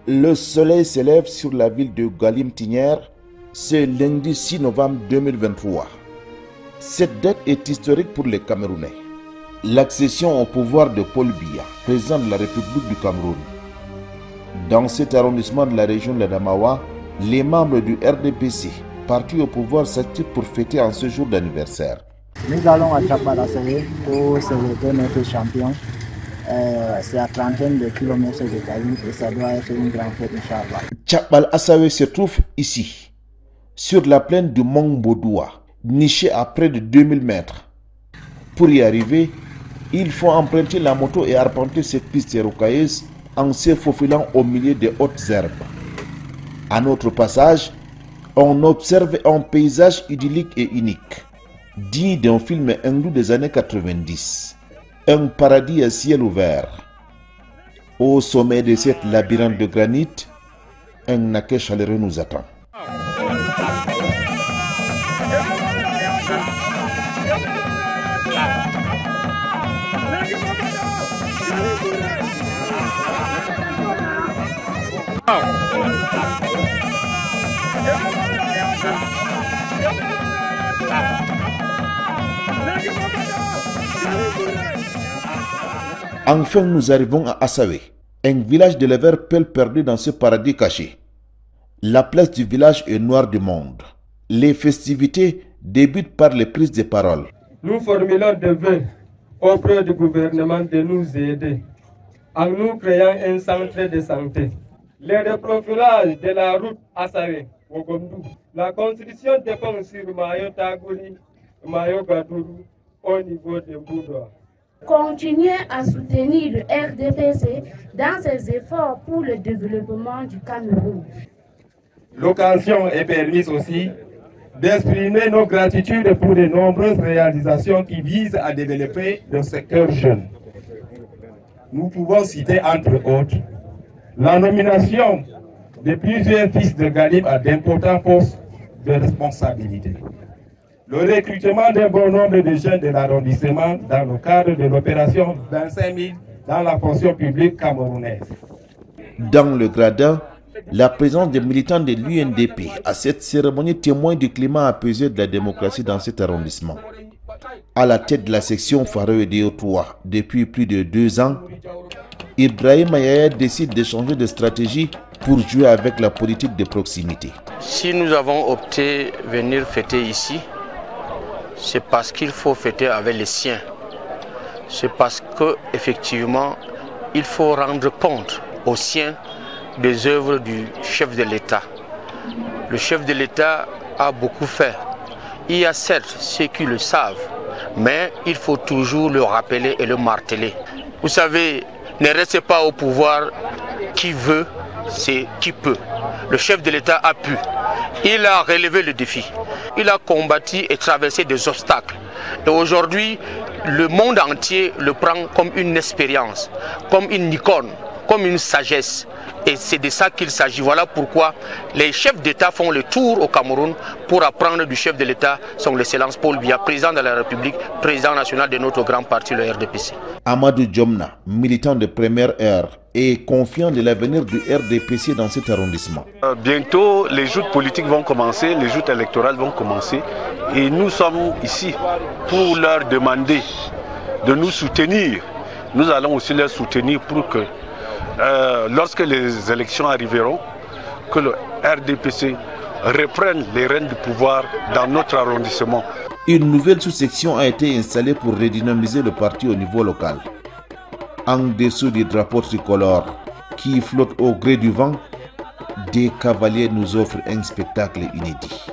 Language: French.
Le soleil s'élève sur la ville de Galim-Tinière ce lundi 6 novembre 2023. Cette date est historique pour les Camerounais. L'accession au pouvoir de Paul Biya, président de la République du Cameroun. Dans cet arrondissement de la région de l'Adamawa, les membres du RDPC, parti au pouvoir, s'activent pour fêter en ce jour d'anniversaire. Nous allons à Tchapal-Assawe pour célébrer notre champion. C'est à trentaine de kilomètres de Galim et ça doit être une grande fête, Inch'Allah. Tchapal-Assawe se trouve ici, sur la plaine du Mont Bodoua, niché à près de 2000 mètres. Pour y arriver, il faut emprunter la moto et arpenter cette piste rocailleuse en se faufilant au milieu des hautes herbes. À notre passage, on observe un paysage idyllique et unique, digne d'un film hindou des années 90. Un paradis à ciel ouvert. Au sommet de cette labyrinthe de granit, un accueil chaleureux nous attend. Enfin, nous arrivons à Assawe, un village d'éleveurs perdu dans ce paradis caché. La place du village est noire du monde. Les festivités débutent par les prises de parole. Nous formulons des vœux auprès du gouvernement de nous aider en nous créant un centre de santé. Le reprofilage de la route Assawe-Wogondou, la construction des ponts sur Mayo Tagouri, Mayo Gadourou au niveau de Boudoua. Continuer à soutenir le RDPC dans ses efforts pour le développement du Cameroun. L'occasion est permise aussi d'exprimer nos gratitudes pour de nombreuses réalisations qui visent à développer le secteur jeune. Nous pouvons citer entre autres la nomination de plusieurs fils de Galim à d'importants postes de responsabilité. Le recrutement d'un bon nombre de jeunes de l'arrondissement dans le cadre de l'opération 25 000 dans la fonction publique camerounaise. Dans le gradin, la présence des militants de l'UNDP à cette cérémonie témoigne du climat apaisé de la démocratie dans cet arrondissement. À la tête de la section Faroe DO3 depuis plus de 2 ans, Ibrahim Ayaya décide de changer de stratégie pour jouer avec la politique de proximité. Si nous avons opté de venir fêter ici, c'est parce qu'il faut fêter avec les siens. C'est parce qu'effectivement, il faut rendre compte aux siens des œuvres du chef de l'État. Le chef de l'État a beaucoup fait. Il y a certes ceux qui le savent, mais il faut toujours le rappeler et le marteler. Vous savez, ne restez pas au pouvoir qui veut, c'est qui peut. Le chef de l'État a pu. Il a relevé le défi. Il a combattu et traversé des obstacles. Et aujourd'hui, le monde entier le prend comme une expérience, comme une icône, comme une sagesse. Et c'est de ça qu'il s'agit. Voilà pourquoi les chefs d'État font le tour au Cameroun pour apprendre du chef de l'État, son Excellence Paul Biya, président de la République, président national de notre grand parti, le RDPC. Amadou Djomna, militant de première heure, est confiant de l'avenir du RDPC dans cet arrondissement. Bientôt, les joutes politiques vont commencer, les joutes électorales vont commencer. Et nous sommes ici pour leur demander de nous soutenir. Nous allons aussi les soutenir pour que lorsque les élections arriveront, que le RDPC reprenne les rênes du pouvoir dans notre arrondissement. Une nouvelle sous-section a été installée pour redynamiser le parti au niveau local. En dessous du drapeau tricolore qui flotte au gré du vent, des cavaliers nous offrent un spectacle inédit.